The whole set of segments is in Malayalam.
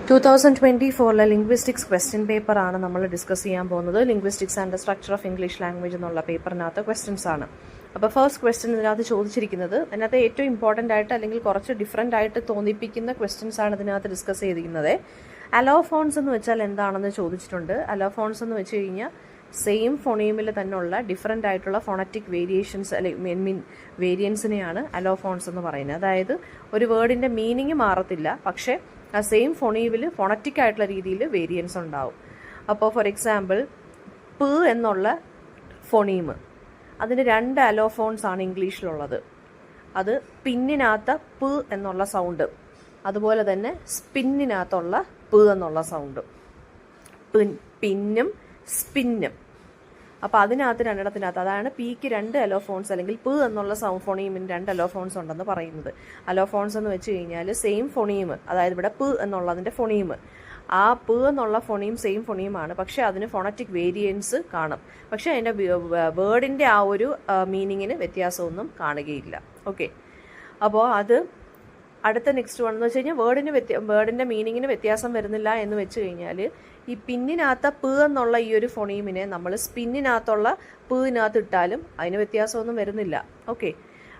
2024 ലിംഗ്വിസ്റ്റിക്സ് ക്വസ്റ്റ്യൻ പേപ്പറാണ് നമ്മൾ ഡിസ്കസ് ചെയ്യാൻ പോകുന്നത്. Linguistics and the structure of English language എന്നുള്ള പേപ്പറിനകത്ത് ക്വസ്റ്റ്യൻസ് ആണ്. അപ്പോൾ ഫസ്റ്റ് ക്വസ്റ്റ്യൻ ഇതിനകത്ത് ചോദിച്ചിരിക്കുന്നത്, അതിനകത്ത് ഏറ്റവും ഇമ്പോർട്ടൻ്റ് ആയിട്ട് അല്ലെങ്കിൽ കുറച്ച് ഡിഫറൻ്റ് ആയിട്ട് തോന്നിപ്പിക്കുന്ന ക്വസ്റ്റ്യൻസ് ആണ് ഇതിനകത്ത് ഡിസ്കസ് ചെയ്തിരിക്കുന്നത്. അലോഫോൺസ് എന്ന് വെച്ചാൽ എന്താണെന്ന് ചോദിച്ചിട്ടുണ്ട്. അലോഫോൺസ് എന്ന് വെച്ച് കഴിഞ്ഞാൽ സെയിം ഫോണീമിൽ തന്നെയുള്ള ഡിഫറെൻ്റ് ആയിട്ടുള്ള ഫോണറ്റിക് വേരിയേഷൻസ് അല്ലെങ്കിൽ വേരിയൻസിനെയാണ് അലോഫോൺസ് എന്ന് പറയുന്നത്. അതായത് ഒരു വേർഡിൻ്റെ മീനിങ് മാറത്തില്ല, പക്ഷേ ആ സെയിം ഫോണീമിൽ ഫോണറ്റിക് ആയിട്ടുള്ള രീതിയിൽ വേരിയൻസ് ഉണ്ടാവും. അപ്പോൾ ഫോർ എക്സാമ്പിൾ പ് എന്നുള്ള ഫോണീം, അതിന് 2 അലോഫോൺസ് ആണ് ഇംഗ്ലീഷിലുള്ളത്. അത് പിന്നിനകത്ത് പ് എന്നുള്ള സൗണ്ട്, അതുപോലെ തന്നെ സ്പിന്നിനകത്തുള്ള പ് എന്നുള്ള സൗണ്ടും, പിന്നും സ്പിന്നും. അപ്പോൾ അതിനകത്ത് രണ്ടിടത്തിനകത്ത്, അതാണ് പിക്ക് 2 അലോഫോൺസ് അല്ലെങ്കിൽ പ് എന്നുള്ള ഫോണീമിന് 2 അലോഫോൺസ് ഉണ്ടെന്ന് പറയുന്നത്. അലോഫോൺസ് എന്ന് വെച്ച് കഴിഞ്ഞാൽ സെയിം ഫോണീം, അതായത് ഇവിടെ പ് എന്നുള്ളതിൻ്റെ ഫോണീം, ആ പ് എന്നുള്ള ഫോണീം സെയിം ഫോണീമാണ്, പക്ഷേ അതിന് ഫോണറ്റിക് വേരിയൻസ് കാണും. പക്ഷേ അതിൻ്റെ വേർഡിൻ്റെ ആ ഒരു മീനിങ്ങിന് വ്യത്യാസമൊന്നും കാണുകയില്ല. ഓക്കെ, അപ്പോൾ അത് അടുത്ത നെക്സ്റ്റ് വൺ എന്ന് വെച്ച് കഴിഞ്ഞാൽ വേർഡിൻ്റെ മീനിങ്ങിന് വ്യത്യാസം വരുന്നില്ല എന്ന് വെച്ച് കഴിഞ്ഞാൽ ഈ പിന്നിനകത്ത പ് എന്നുള്ള ഈ ഒരു ഫോണീമിനെ നമ്മൾ സ്പിന്നിനകത്തുള്ള പിനകത്ത് ഇട്ടാലും അതിന് വ്യത്യാസമൊന്നും വരുന്നില്ല. ഓക്കെ,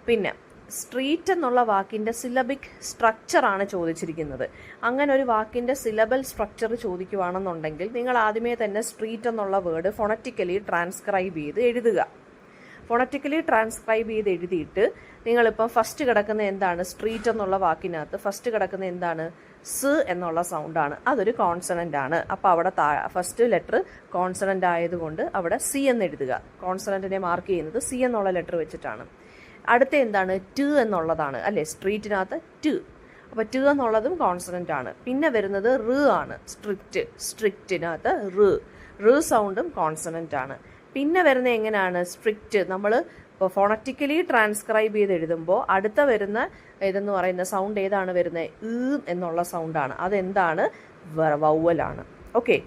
പിന്നെ സ്ട്രീറ്റ് എന്നുള്ള വാക്കിൻ്റെ സിലബിക് സ്ട്രക്ചറാണ് ചോദിച്ചിരിക്കുന്നത്. അങ്ങനെ ഒരു വാക്കിൻ്റെ സിലബൽ സ്ട്രക്ചർ ചോദിക്കുകയാണെന്നുണ്ടെങ്കിൽ നിങ്ങൾ ആദ്യമേ തന്നെ സ്ട്രീറ്റ് എന്നുള്ള വേർഡ് ഫോണറ്റിക്കലി ട്രാൻസ്ക്രൈബ് ചെയ്ത് എഴുതുക. ഫോണറ്റിക്കലി ട്രാൻസ്ക്രൈബ് ചെയ്ത് എഴുതിയിട്ട് നിങ്ങളിപ്പം ഫസ്റ്റ് കിടക്കുന്ന എന്താണ്, സ്ട്രീറ്റ് എന്നുള്ള വാക്കിനകത്ത് ഫസ്റ്റ് കിടക്കുന്ന എന്താണ്, സ് എന്നുള്ള സൗണ്ടാണ്. അതൊരു കോൺസണൻ്റ് ആണ്. അപ്പോൾ അവിടെ ഫസ്റ്റ് ലെറ്റർ കോൺസണൻ്റ് ആയതുകൊണ്ട് അവിടെ സി എന്ന് എഴുതുക. കോൺസണൻറ്റിനെ മാർക്ക് ചെയ്യുന്നത് സി എന്നുള്ള ലെറ്റർ വെച്ചിട്ടാണ്. അടുത്ത എന്താണ്, ട് എന്നുള്ളതാണ് അല്ലേ, സ്ട്രീറ്റിനകത്ത് ട്. അപ്പോൾ ട് എന്നുള്ളതും കോൺസണൻ്റ് ആണ്. പിന്നെ വരുന്നത് റ് ആണ്, സ്ട്രിക്റ്റിനകത്ത് റ് സൗണ്ടും കോൺസണൻ്റ് ആണ്. പിന്നെ വരുന്നത് എങ്ങനെയാണ്, സ്ട്രിക്റ്റ് നമ്മൾ ഇപ്പോൾ ഫോണറ്റിക്കലി ട്രാൻസ്ക്രൈബ് ചെയ്ത് എഴുതുമ്പോൾ അടുത്ത വരുന്ന ഇതെന്ന് പറയുന്ന സൗണ്ട് ഏതാണ് വരുന്നത്, എന്നുള്ള സൗണ്ടാണ്. അതെന്താണ്, വൗവലാണ്. ഓക്കെ,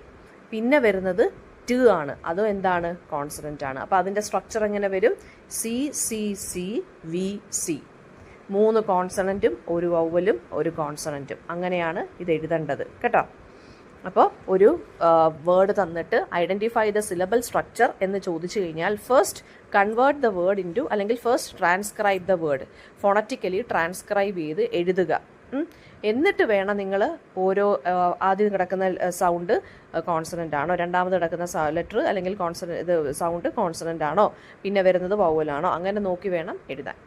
പിന്നെ വരുന്നത് ട് ആണ്, അതും എന്താണ്, കോൺസണൻ്റ് ആണ്. അപ്പോൾ അതിൻ്റെ സ്ട്രക്ചർ എങ്ങനെ വരും, C C C V C, 3 കോൺസണൻറ്റും 1 വൗവലും 1 കോൺസണൻറ്റും, അങ്ങനെയാണ് ഇത് എഴുതേണ്ടത് കേട്ടോ. അപ്പോൾ ഒരു വേർഡ് തന്നിട്ട് ഐഡൻറ്റിഫൈ ദ സിലബൽ സ്ട്രക്ചർ എന്ന് ചോദിച്ചു കഴിഞ്ഞാൽ first convert the word into, അല്ലെങ്കിൽ first transcribe the word, phonetically transcribe ചെയ്ത് എഴുതുക. എന്നിട്ട് വേണം നിങ്ങൾ ഓരോ ആദ്യം കിടക്കുന്ന സൗണ്ട് കോൺസണൻ്റ് ആണോ, രണ്ടാമത് കിടക്കുന്ന ലെറ്റർ അല്ലെങ്കിൽ സൗണ്ട് കോൺസണൻ്റ് ആണോ, പിന്നെ വരുന്നത് വൗവലാണോ, അങ്ങനെ നോക്കി വേണം എഴുതാൻ.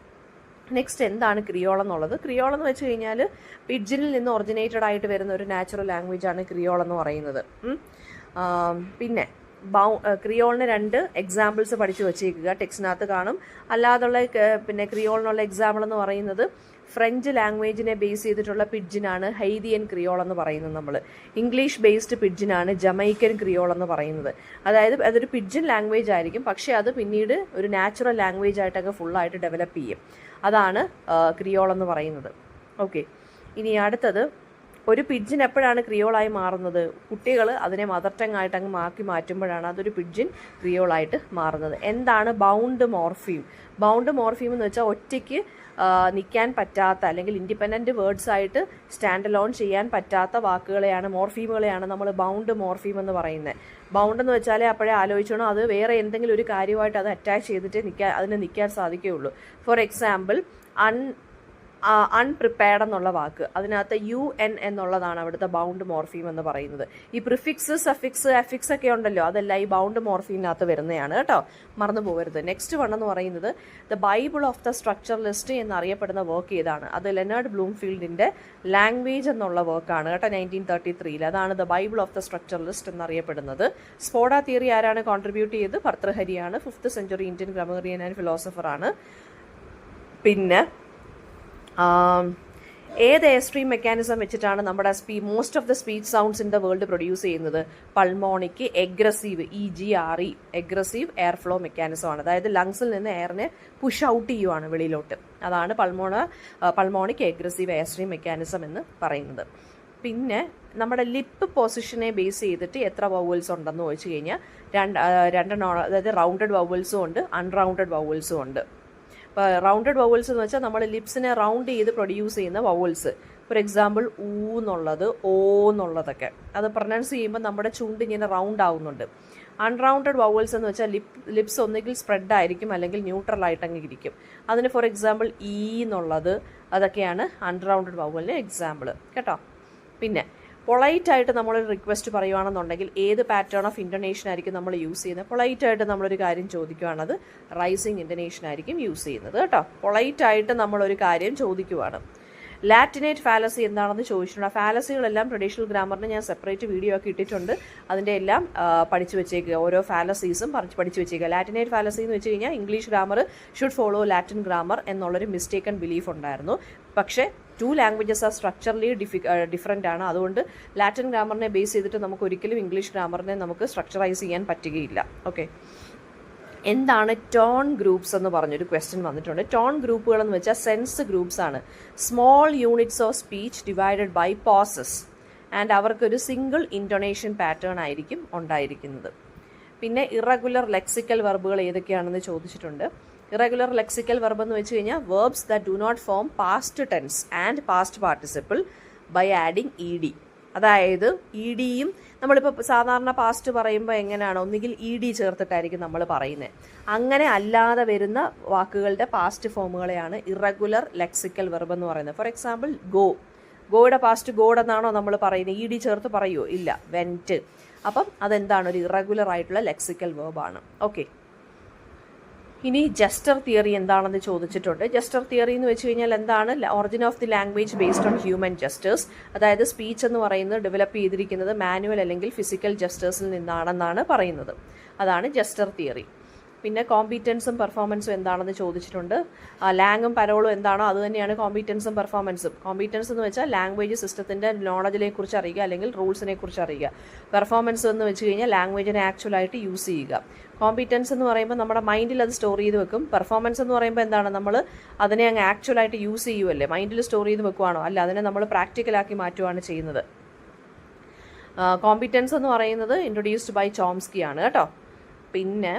നെക്സ്റ്റ് എന്താണ് ക്രിയോൾ എന്നുള്ളത്. ക്രിയോൾ എന്ന് വെച്ച് കഴിഞ്ഞാൽ പിഡ്ജിനിൽ നിന്ന് ഒറിജിനേറ്റഡ് ആയിട്ട് വരുന്ന ഒരു നാച്ചുറൽ ലാംഗ്വേജ് ആണ് ക്രിയോൾ എന്ന് പറയുന്നത്. പിന്നെ ക്രിയോളിന് 2 എക്സാമ്പിൾസ് പഠിച്ചു വച്ചേക്കുക, ടെക്സ്റ്റിനകത്ത് കാണും. അല്ലാതുള്ള പിന്നെ ക്രിയോളിനുള്ള എക്സാമ്പിൾ എന്ന് പറയുന്നത് ഫ്രഞ്ച് ലാംഗ്വേജിനെ ബേസ് ചെയ്തിട്ടുള്ള പിഡ്ജിനാണ് ഹൈദിയൻ ക്രിയോൾ എന്ന് പറയുന്നത്. നമ്മൾ ഇംഗ്ലീഷ് ബേസ്ഡ് പിഡ്ജിനാണ് ജമൈക്കൻ ക്രിയോൾ എന്ന് പറയുന്നത്. അതായത് അതൊരു പിഡ്ജിൻ ലാംഗ്വേജ് ആയിരിക്കും, പക്ഷേ അത് പിന്നീട് ഒരു നാച്ചുറൽ ലാംഗ്വേജ് ആയിട്ടൊക്കെ ഫുള്ളായിട്ട് ഡെവലപ്പ് ചെയ്യും. അതാണ് ക്രിയോൾ എന്ന് പറയുന്നത്. ഓക്കെ, ഇനി അടുത്തത്, ഒരു പിഡ്ജിൻ എപ്പോഴാണ് ക്രിയോളായി മാറുന്നത്, കുട്ടികൾ അതിനെ മദർ ടങ് ആയിട്ട് അങ്ങ് മാറ്റുമ്പോഴാണ് അതൊരു പിഡ്ജിൻ ക്രിയോളായിട്ട് മാറുന്നത്. എന്താണ് ബൗണ്ട് മോർഫീം? ബൗണ്ട് മോർഫീം എന്ന് വെച്ചാൽ ഒറ്റയ്ക്ക് നിൽക്കാൻ പറ്റാത്ത അല്ലെങ്കിൽ ഇൻഡിപെൻഡൻറ്റ് വേർഡ്സ് ആയിട്ട് സ്റ്റാൻഡ് അലോൺ ചെയ്യാൻ പറ്റാത്ത വാക്കുകളെയാണ്, മോർഫീമുകളെയാണ് നമ്മൾ ബൗണ്ട് മോർഫീം എന്ന് പറയുന്നത്. ബൗണ്ട് എന്ന് വെച്ചാൽ അപ്പോഴേ ആലോചിച്ചോണം, അത് വേറെ എന്തെങ്കിലും ഒരു കാര്യമായിട്ട് അത് അറ്റാച്ച് ചെയ്തിട്ട് അതിന് നിൽക്കാൻ സാധിക്കുകയുള്ളൂ. ഫോർ എക്സാമ്പിൾ അൺപ്രിപ്പയർഡ് എന്നുള്ള വാക്ക്, അതിനകത്ത് UN എന്നുള്ളതാണ് അവിടുത്തെ ബൗണ്ട് മോർഫീം എന്ന് പറയുന്നത്. ഈ പ്രിഫിക്സ്, സഫിക്സ്, അഫിക്സ് ഒക്കെ ഉണ്ടല്ലോ, അതെല്ലാം ഈ ബൗണ്ട് മോർഫീമിനകത്ത് വരുന്നതാണ് കേട്ടോ, മറന്നു പോകരുത്. നെക്സ്റ്റ് വൺ എന്ന് പറയുന്നത് the bible of the structure list എന്നറിയപ്പെടുന്ന വർക്ക് ഏതാണ്, അത് ലെനേർഡ് ബ്ലൂംഫീൽഡിൻ്റെ ലാംഗ്വേജ് എന്നുള്ള വർക്കാണ് കേട്ടോ, 1933. അതാണ് the bible of the structuralist എന്നറിയപ്പെടുന്നത്. സ്പോഡ തിയറി ആരാണ് കോൺട്രിബ്യൂട്ട് ചെയ്ത്, ഭർതൃഹരിയാണ്, 5th century Indian grammarian and ഫിലോസഫറാണ്. പിന്നെ ഏത് എയർസ്ട്രീം മെക്കാനിസം വെച്ചിട്ടാണ് നമ്മുടെ most of the speech sounds in the world produce ചെയ്യുന്നത്, pulmonic egressive, EGRE, egressive air flow മെക്കാനിസമാണ്. അതായത് ലങ്സിൽ നിന്ന് എയറിനെ പുഷ് ഔട്ട് ചെയ്യുവാണ് വെളിയിലോട്ട്. അതാണ് പൾമോണിക് എഗ്രസീവ് എയർസ്ട്രീം മെക്കാനിസം എന്ന് പറയുന്നത്. പിന്നെ നമ്മുടെ ലിപ്പ് പൊസിഷനെ ബേസ് ചെയ്തിട്ട് എത്ര വൗവൽസ് ഉണ്ടെന്ന് ചോദിച്ചു കഴിഞ്ഞാൽ 2 അതായത് റൗണ്ടഡ് വൗവൽസും ഉണ്ട്, അൺറൗണ്ടഡ് വൗവൽസും ഉണ്ട്. റൗണ്ടഡ് വൗവൽസ് എന്ന് വെച്ചാൽ നമ്മൾ ലിപ്സിനെ റൗണ്ട് ചെയ്ത് പ്രൊഡ്യൂസ് ചെയ്യുന്ന വൗവൽസ്, ഫോർ എക്സാമ്പിൾ ഊ എന്നുള്ളത്, ഓ എന്നുള്ളതൊക്കെ അത് പ്രൊനൗൺസ് ചെയ്യുമ്പോൾ നമ്മുടെ ചുണ്ട് ഇങ്ങനെ റൗണ്ട് ആവുന്നുണ്ട്. അൺറൗണ്ടഡ് വവൽസ് എന്ന് വെച്ചാൽ ലിപ്സ് ഒന്നുകിൽ സ്പ്രെഡ് ആയിരിക്കും അല്ലെങ്കിൽ ന്യൂട്രൽ ആയിട്ടങ്ങ് ഇരിക്കും. അതിന് ഫോർ എക്സാമ്പിൾ ഈ എന്നുള്ളത് അതൊക്കെയാണ് അൺറൗണ്ടഡ് വവലിന് എക്സാമ്പിൾ കേട്ടോ. പിന്നെ പൊളൈറ്റായിട്ട് നമ്മളൊരു റിക്വസ്റ്റ് പറയുകയാണെന്നുണ്ടെങ്കിൽ ഏത് പാറ്റേൺ ഓഫ് ഇൻറ്റൊനേഷൻ ആയിരിക്കും നമ്മൾ യൂസ് ചെയ്യുന്നത്? പൊളൈറ്റായിട്ട് നമ്മളൊരു കാര്യം ചോദിക്കുകയാണത് റൈസിങ് ഇൻറ്റൊനേഷൻ ആയിരിക്കും യൂസ് ചെയ്യുന്നത് കേട്ടോ. പൊളൈറ്റായിട്ട് നമ്മളൊരു കാര്യം ചോദിക്കുവാണ്. ലാറ്റിനേറ്റ് ഫാലസി എന്താണെന്ന് ചോദിച്ചിട്ടുണ്ട്. ആ ഫാലസികളെല്ലാം ട്രഡീഷണൽ ഗ്രാമറിന് ഞാൻ സെപ്പറേറ്റ് വീഡിയോ ഒക്കെ ഇട്ടിട്ടുണ്ട്. അതിൻ്റെ എല്ലാം പഠിച്ചു വെച്ചേക്കുക, ഓരോ ഫാലസീസും പഠിച്ചു വെച്ചേക്കുക. ലാറ്റിനേറ്റ് ഫാലസി എന്ന് വെച്ച് കഴിഞ്ഞാൽ English grammar should follow Latin grammar എന്നുള്ളൊരു മിസ്റ്റേക്കൺ ബിലീഫ് ഉണ്ടായിരുന്നു. പക്ഷേ 2 ലാംഗ്വേജസ് ആ സ്ട്രക്ചറലി ഡിഫറൻ്റ് ആണ്. അതുകൊണ്ട് ലാറ്റിൻ ഗ്രാമറിനെ ബേസ് ചെയ്തിട്ട് നമുക്ക് ഒരിക്കലും ഇംഗ്ലീഷ് ഗ്രാമറിനെ നമുക്ക് സ്ട്രക്ചറൈസ് ചെയ്യാൻ പറ്റുകയില്ല. ഓക്കെ, എന്താണ് ടോൺ ഗ്രൂപ്പ്സ് എന്ന് പറഞ്ഞൊരു ക്വസ്റ്റ്യൻ വന്നിട്ടുണ്ട്. ടോൺ ഗ്രൂപ്പുകൾ എന്ന് വെച്ചാൽ സെൻസ് ഗ്രൂപ്പ്സ് ആണ്. Small units of speech divided by pauses and അവർക്കൊരു സിംഗിൾ ഇൻറ്റൊനേഷൻ പാറ്റേൺ ആയിരിക്കും ഉണ്ടായിരിക്കുന്നത്. പിന്നെ ഇറഗുലർ ലെക്സിക്കൽ വെർബുകൾ ഏതൊക്കെയാണെന്ന് ചോദിച്ചിട്ടുണ്ട്. ഇറഗുലർ ലെക്സിക്കൽ വെർബ് എന്ന് വെച്ച് കഴിഞ്ഞാൽ verbs that do not form past tense and past participle by adding E D. അതായത് ഇ ഡിയും നമ്മളിപ്പോൾ സാധാരണ പാസ്റ്റ് പറയുമ്പോൾ എങ്ങനെയാണ്, ഒന്നുകിൽ ഇ ഡി ചേർത്തിട്ടായിരിക്കും നമ്മൾ പറയുന്നത്. അങ്ങനെ അല്ലാതെ വരുന്ന വാക്കുകളുടെ പാസ്റ്റ് ഫോമുകളെയാണ് ഇറഗുലർ ലെക്സിക്കൽ വെർബ് എന്ന് പറയുന്നത്. ഫോർ എക്സാമ്പിൾ ഗോയുടെ പാസ്റ്റ് ഗോഡ് എന്നാണോ നമ്മൾ പറയുന്നത്? ഇ ഡി ചേർത്ത് പറയുമോ? ഇല്ല, വെൻറ്റ്. അപ്പം അതെന്താണ്? ഒരു ഇറഗുലർ ആയിട്ടുള്ള ലെക്സിക്കൽ വെർബാണ്. ഓക്കെ, ഇനി ജസ്റ്റർ തിയറി എന്താണെന്ന് ചോദിച്ചിട്ടുണ്ട്. ജസ്റ്റർ തിയറി എന്ന് വെച്ച് കഴിഞ്ഞാൽ എന്താണ്? Origin of the language based on human gestures. അതായത് സ്പീച്ച് എന്ന് പറയുന്നത് ഡെവലപ്പ് ചെയ്തിരിക്കുന്നത് മാനുവൽ അല്ലെങ്കിൽ ഫിസിക്കൽ ജസ്റ്റേഴ്സിൽ നിന്നാണെന്നാണ് പറയുന്നത്. അതാണ് ജസ്റ്റർ തിയറി. പിന്നെ കോമ്പീറ്റൻസും പെർഫോമൻസും എന്താണെന്ന് ചോദിച്ചിട്ടുണ്ട്. ലാങ്ങും പരോളും എന്താണോ അത് തന്നെയാണ് കോമ്പീറ്റൻസും പെർഫോമൻസും. കോമ്പീറ്റൻസ് എന്ന് വെച്ചാൽ ലാംഗ്വേജ് സിസ്റ്റത്തിൻ്റെ നോളജിനെ കുറിച്ച് അറിയുക അല്ലെങ്കിൽ റൂൾസിനെ കുറിച്ച് അറിയുക. പെർഫോമൻസ് എന്ന് വെച്ച് കഴിഞ്ഞാൽ ലാംഗ്വേജിനെ ആക്ച്വലായിട്ട് യൂസ് ചെയ്യുക. കോമ്പീറ്റൻസ് എന്ന് പറയുമ്പോൾ നമ്മുടെ മൈൻഡിൽ അത് സ്റ്റോർ ചെയ്ത് വെക്കും. പെർഫോമൻസ് എന്ന് പറയുമ്പോൾ എന്താണ്? നമ്മൾ അതിനെ അങ്ങ് ആക്ച്വലായിട്ട് യൂസ് ചെയ്യുമല്ലേ, മൈൻഡിൽ സ്റ്റോർ ചെയ്ത് വെക്കുവാണോ? അല്ല, അതിനെ നമ്മൾ പ്രാക്ടിക്കലാക്കി മാറ്റുകയാണ് ചെയ്യുന്നത്. കോമ്പീറ്റൻസ് എന്ന് പറയുന്നത് ഇൻട്രൊഡ്യൂസ്ഡ് ബൈ ചോംസ്കി ആണ് കേട്ടോ. പിന്നെ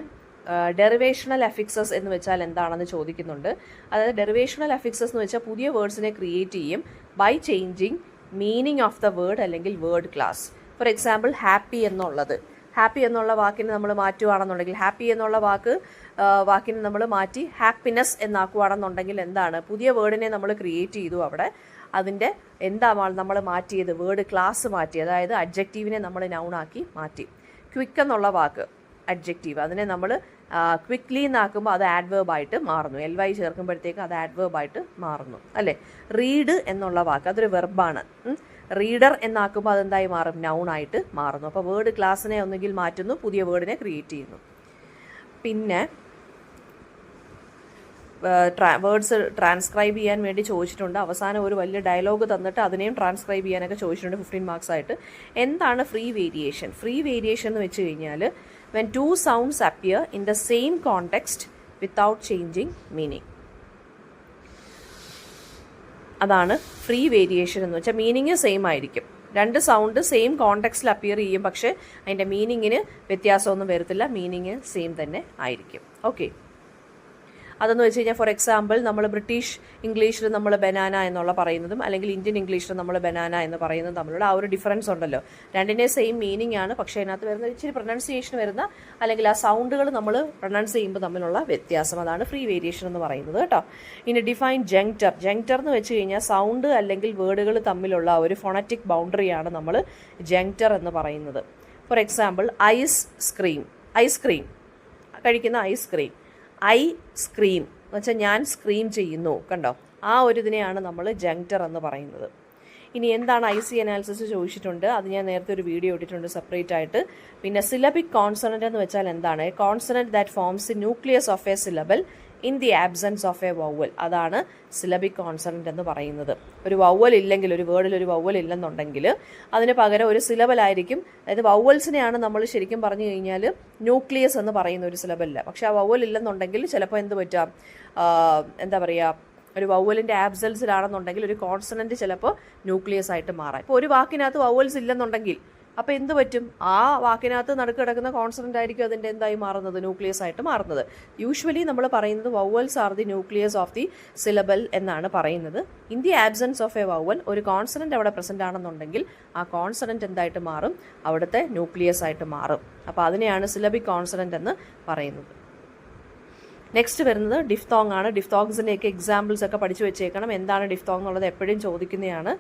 ഡെറിവേഷണൽ അഫിക്സസ് എന്ന് വെച്ചാൽ എന്താണെന്ന് ചോദിക്കുന്നുണ്ട്. അതായത് ഡെറിവേഷണൽ അഫിക്സസ് എന്ന് വെച്ചാൽ പുതിയ വേർഡ്സിനെ ക്രിയേറ്റ് ചെയ്യും by changing meaning of the word അല്ലെങ്കിൽ word class. For example happy എന്നുള്ളത്, ഹാപ്പി എന്നുള്ള വാക്കിന് നമ്മൾ മാറ്റുകയാണെന്നുണ്ടെങ്കിൽ, ഹാപ്പി എന്നുള്ള വാക്കിന് നമ്മൾ മാറ്റി ഹാപ്പിനെസ് എന്നാക്കുകയാണെന്നുണ്ടെങ്കിൽ എന്താണ്? പുതിയ വേർഡിനെ നമ്മൾ ക്രിയേറ്റ് ചെയ്തു അവിടെ. അതിൻ്റെ എന്താണ് നമ്മൾ മാറ്റിയത്? വേർഡ് ക്ലാസ് മാറ്റി. അതായത് അഡ്ജക്റ്റീവിനെ നമ്മൾ നൗണാക്കി മാറ്റി. ക്വിക്ക് എന്നുള്ള വാക്ക് അഡ്ജക്റ്റീവ്, അതിനെ നമ്മൾ ക്വിക്ക്ലി എന്നാക്കുമ്പോൾ അത് ആഡ്വേർബായിട്ട് മാറുന്നു. LY ചേർക്കുമ്പോഴത്തേക്ക് അത് ആഡ്വേർബായിട്ട് മാറുന്നു അല്ലേ. റീഡ് എന്നുള്ള വാക്ക് അതൊരു വെർബാണ്. റീഡർ എന്നാക്കുമ്പോൾ അതെന്തായി മാറും? നൗണായിട്ട് മാറുന്നു. അപ്പോൾ വേർഡ് ക്ലാസ്സിനെ ഒന്നുകിൽ മാറ്റുന്നു, പുതിയ വേർഡിനെ ക്രിയേറ്റ് ചെയ്യുന്നു. പിന്നെ വേർഡ്സ് ട്രാൻസ്ക്രൈബ് ചെയ്യാൻ വേണ്ടി ചോദിച്ചിട്ടുണ്ട്. അവസാനം ഒരു വലിയ ഡയലോഗ് തന്നിട്ട് അതിനെയും ട്രാൻസ്ക്രൈബ് ചെയ്യാനൊക്കെ ചോദിച്ചിട്ടുണ്ട് 15 മാർക്സ് ആയിട്ട്. എന്താണ് ഫ്രീ വേരിയേഷൻ? ഫ്രീ വേരിയേഷൻ എന്ന് വെച്ച് കഴിഞ്ഞാൽ when two sounds appear in the same context without changing meaning. അതാണ് ഫ്രീ വേരിയേഷൻ എന്ന് വെച്ചാൽ മീനിങ് സെയിം ആയിരിക്കും. 2 സൗണ്ട് സെയിം കോണ്ടെക്സ്റ്റിൽ അപ്പിയർ ചെയ്യും, പക്ഷേ അതിൻ്റെ മീനിങ്ങിന് വ്യത്യാസമൊന്നും വരത്തില്ല. മീനിങ് സെയിം തന്നെ ആയിരിക്കും. ഓക്കെ, അതെന്ന് വെച്ച് കഴിഞ്ഞാൽ ഫോർ എക്സാമ്പിൾ നമ്മൾ ബ്രിട്ടീഷ് ഇംഗ്ലീഷിൽ നമ്മൾ ബനാന എന്നുള്ള പറയുന്നതും അല്ലെങ്കിൽ ഇന്ത്യൻ ഇംഗ്ലീഷിൽ നമ്മൾ ബനാന എന്ന് പറയുന്നതും തമ്മിലുള്ള ആ ഒരു ഡിഫറൻസ് ഉണ്ടല്ലോ. രണ്ടിൻ്റെ സെയിം മീനിങ് ആണ്, പക്ഷേ അതിനകത്ത് വരുന്ന ഇച്ചിരി പ്രൊനൗൺസിയേഷൻ വരുന്ന അല്ലെങ്കിൽ ആ സൗണ്ടുകൾ നമ്മൾ പ്രൊനൗൺസ് ചെയ്യുമ്പോൾ തമ്മിലുള്ള വ്യത്യാസം, അതാണ് ഫ്രീ വേരിയേഷൻ എന്ന് പറയുന്നത് കേട്ടോ. ഇനി ഡിഫൈൻ ജങ്ക്റ്റർ. ജങ്ക്റ്റർ എന്ന് വെച്ച് കഴിഞ്ഞാൽ സൗണ്ട് അല്ലെങ്കിൽ വേർഡുകൾ തമ്മിലുള്ള ഒരു ഫോണറ്റിക് ബൗണ്ടറിയാണ് നമ്മൾ ജങ്ക്റ്റർ എന്ന് പറയുന്നത്. ഫോർ എക്സാമ്പിൾ ഐസ്ക്രീം കഴിക്കുന്ന ഐസ്ക്രീം, ഐ സ്ക്രീം എന്ന് വെച്ചാൽ ഞാൻ സ്ക്രീം ചെയ്യുന്നു, കണ്ടോ? ആ ഒരു ഇതിനെയാണ് നമ്മൾ ജങ്ക്റ്റർ എന്ന് പറയുന്നത്. ഇനി എന്താണ് IC അനാലിസിസ് ചോദിച്ചിട്ടുണ്ട്. അത് ഞാൻ നേരത്തെ ഒരു വീഡിയോ ഇട്ടിട്ടുണ്ട് സെപ്പറേറ്റ് ആയിട്ട്. പിന്നെ സിലബിക് കോൺസണന്റ് എന്ന് വെച്ചാൽ എന്താണ്? Consonant that forms the nucleus of a syllable in the absence of a vowel. അതാണ് സിലബിക് കോൺസണന്റ് എന്ന് പറയുന്നത്. ഒരു വൗവൽ ഇല്ലെങ്കിൽ, ഒരു വേർഡിൽ ഒരു വൗവൽ ഇല്ലെന്നുണ്ടെങ്കിൽ അതിന് പകരം ഒരു സിലബലായിരിക്കും. അതായത് വൗവൽസിനെയാണ് നമ്മൾ ശരിക്കും പറഞ്ഞു കഴിഞ്ഞാൽ ന്യൂക്ലിയസ് എന്ന് പറയുന്ന ഒരു സിലബലില്ല. പക്ഷെ ആ വൗവൽ ഇല്ലെന്നുണ്ടെങ്കിൽ ചിലപ്പോൾ എന്ത് പറ്റാം, എന്താ പറയുക, ഒരു വൗവലിൻ്റെ ആബ്സെൻസിലാണെന്നുണ്ടെങ്കിൽ ഒരു കോൺസണന്റ് ചിലപ്പോൾ ന്യൂക്ലിയസ് ആയിട്ട് മാറാം. ഇപ്പോൾ ഒരു വാക്കിനകത്ത് വൗവൽസ് ഇല്ലെന്നുണ്ടെങ്കിൽ അപ്പോൾ എന്ത് പറ്റും? ആ വാക്കിനകത്ത് നടുക്ക് കിടക്കുന്ന കോൺസണൻ്റ് ആയിരിക്കും അതിൻ്റെ എന്തായി മാറുന്നത്? ന്യൂക്ലിയസ് ആയിട്ട് മാറുന്നത്. യൂഷ്വലി നമ്മൾ പറയുന്നത് vowels are the nucleus of the syllable എന്നാണ് പറയുന്നത്. In the absence of a vowel, ഒരു കോൺസണൻ്റ് അവിടെ പ്രസൻ്റ് ആണെന്നുണ്ടെങ്കിൽ ആ കോൺസണൻ്റ് എന്തായിട്ട് മാറും? അവിടുത്തെ ന്യൂക്ലിയസ് ആയിട്ട് മാറും. അപ്പോൾ അതിനെയാണ് സിലബിക് കോൺസണൻ്റ് എന്ന് പറയുന്നത്. നെക്സ്റ്റ് വരുന്നത് ഡിഫ്തോങ് ആണ്. ഡിഫ്തോങ്സിൻ്റെയൊക്കെ എക്സാമ്പിൾസ് ഒക്കെ പഠിച്ചു വെച്ചേക്കണം. എന്താണ് ഡിഫ്തോങ് എന്നുള്ളത് എപ്പോഴും ചോദിക്കുന്നതാണ്.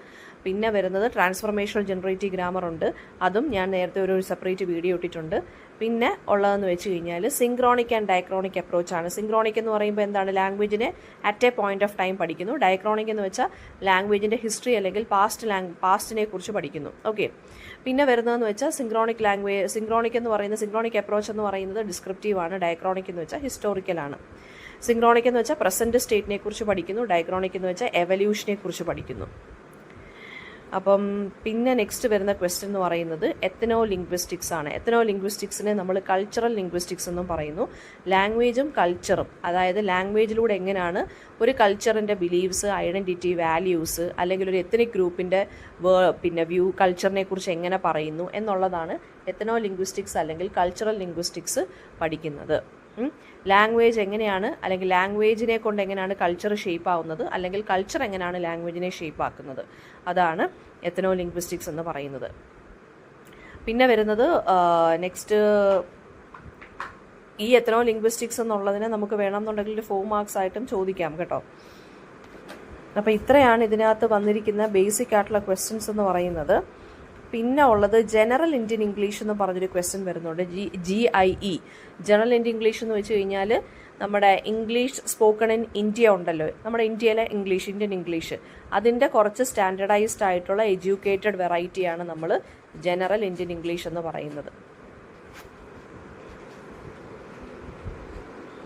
പിന്നെ വരുന്നത് ട്രാൻസ്ഫോർമേഷണൽ ജനറേറ്റീവ് ഗ്രാമർ ഉണ്ട്. അതും ഞാൻ നേരത്തെ ഒരു സെപ്പറേറ്റ് വീഡിയോ ഇട്ടിട്ടുണ്ട്. പിന്നെ ഉള്ളതെന്ന് വെച്ച് കഴിഞ്ഞാൽ സിങ്ക്രോണിക് ആൻഡ് ഡയക്രോണിക് അപ്രോച്ചാണ്. സിങ്ക്രോണിക് എന്ന് പറയുമ്പോൾ എന്താണ്? ലാംഗ്വേജിനെ at a point of time പഠിക്കുന്നു. ഡയക്രോണിക് എന്ന് വെച്ചാൽ ലാംഗ്വേജിൻ്റെ ഹിസ്റ്ററി അല്ലെങ്കിൽ പാസ്റ്റിനെ കുറിച്ച് പഠിക്കുന്നു. ഓക്കെ. പിന്നെ വരുന്നതെന്ന് വെച്ചാൽ സിങ്ക്രോണിക് എന്ന് പറയുന്നത്, സിങ്ക്രോണിക് അപ്രോച്ച് എന്ന് പറയുന്നത് ഡിസ്ക്രിപ്റ്റീവ് ആണ്. ഡയക്രോണിക് എന്ന് വെച്ചാൽ ഹിസ്റ്റോറിക്കലാണ്. സിങ്ക്രോണിക് എന്ന് വെച്ചാൽ പ്രസൻറ്റ് സ്റ്റേറ്റിനെ കുറിച്ച് പഠിക്കുന്നു. ഡയക്രോണിക് എന്ന് വെച്ചാൽ എവല്യൂഷനെ കുറിച്ച് പഠിക്കുന്നു. അപ്പം പിന്നെ നെക്സ്റ്റ് വരുന്ന ക്വസ്റ്റ്യൻ എന്ന് പറയുന്നത് എത്തനോ ലിംഗ്വിസ്റ്റിക്സ് ആണ്. എത്തനോ ലിംഗ്വിസ്റ്റിക്സിനെ നമ്മൾ കൾച്ചറൽ ലിംഗ്വിസ്റ്റിക്സ് എന്നും പറയുന്നു. ലാംഗ്വേജും കൾച്ചറും, അതായത് ലാംഗ്വേജിലൂടെ എങ്ങനെയാണ് ഒരു കൾച്ചറിൻ്റെ ബിലീവ്സ്, ഐഡൻറ്റിറ്റി, വാല്യൂസ് അല്ലെങ്കിൽ ഒരു എത്തനിക് ഗ്രൂപ്പിൻ്റെ പിന്നെ കൾച്ചറിനെ കുറിച്ച് എങ്ങനെ പറയുന്നു എന്നുള്ളതാണ് എത്തനോ ലിംഗ്വിസ്റ്റിക്സ് അല്ലെങ്കിൽ കൾച്ചറൽ ലിംഗ്വിസ്റ്റിക്സ് പഠിക്കുന്നത്. ലാംഗ്വേജ് എങ്ങനെയാണ്, അല്ലെങ്കിൽ ലാംഗ്വേജിനെ കൊണ്ട് എങ്ങനെയാണ് കൾച്ചർ ഷേപ്പ് ആവുന്നത്, അല്ലെങ്കിൽ കൾച്ചർ എങ്ങനെയാണ് ലാംഗ്വേജിനെ ഷേപ്പ് ആക്കുന്നത്, അതാണ് എത്തനോ ലിംഗ്വിസ്റ്റിക്സ് എന്ന് പറയുന്നത്. പിന്നെ വരുന്നത് നെക്സ്റ്റ്, ഈ എത്തനോ ലിംഗ്വിസ്റ്റിക്സ് എന്നുള്ളതിനെ നമുക്ക് വേണമെന്നുണ്ടെങ്കിൽ 4 മാർക്സ് ആയിട്ടും ചോദിക്കാം കേട്ടോ. അപ്പോൾ ഇത്രയാണ് ഇതിനകത്ത് വന്നിരിക്കുന്ന ബേസിക് ആയിട്ടുള്ള ക്വസ്റ്റ്യൻസ് എന്ന് പറയുന്നത്. പിന്നെ ഉള്ളത് ജനറൽ ഇന്ത്യൻ ഇംഗ്ലീഷ് എന്ന് പറഞ്ഞൊരു ക്വസ്റ്റ്യൻ വരുന്നുണ്ട്. GIE, ജനറൽ ഇന്ത്യൻ ഇംഗ്ലീഷ് എന്ന് വെച്ച് കഴിഞ്ഞാൽ നമ്മുടെ ഇംഗ്ലീഷ് സ്പോക്കൺ ഇൻ ഇന്ത്യ ഉണ്ടല്ലോ, നമ്മുടെ ഇന്ത്യയിലെ ഇംഗ്ലീഷ്, ഇന്ത്യൻ ഇംഗ്ലീഷ്, അതിൻ്റെ കുറച്ച് സ്റ്റാൻഡർഡൈസ്ഡ് ആയിട്ടുള്ള എഡ്യൂക്കേറ്റഡ് വെറൈറ്റിയാണ് നമ്മൾ ജനറൽ ഇന്ത്യൻ ഇംഗ്ലീഷ് എന്ന് പറയുന്നത്.